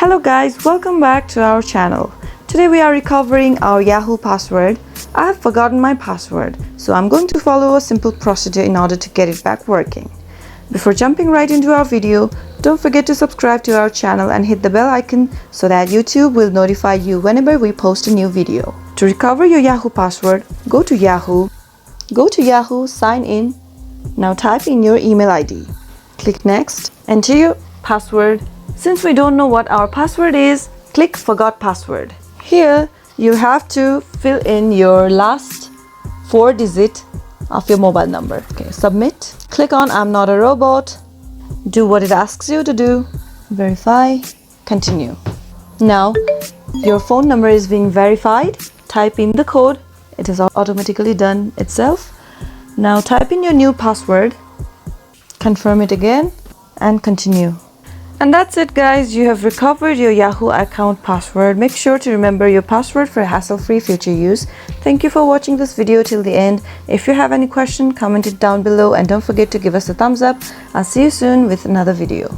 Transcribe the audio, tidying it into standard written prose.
Hello guys, welcome back to our channel. Today we are recovering our Yahoo password. I have forgotten my password, so I'm going to follow a simple procedure in order to get it back working. Before jumping right into our video, don't forget to subscribe to our channel and hit the bell icon so that YouTube will notify you whenever we post a new video. To recover your Yahoo password, go to Yahoo, sign in. Now type in your email ID. Click next, enter your password. Since we don't know what our password is, click Forgot Password. Here, you have to fill in your last 4 digits of your mobile number. Okay, submit. Click on I'm not a robot. Do what it asks you to do. Verify. Continue. Now, your phone number is being verified. Type in the code. It is automatically done itself. Now type in your new password. Confirm it again and continue. And that's it guys, you have recovered your Yahoo account password. Make sure to remember your password for hassle-free future use. Thank you for watching this video till the end. If you have any question, comment it down below and don't forget to give us a thumbs up. I'll see you soon with another video.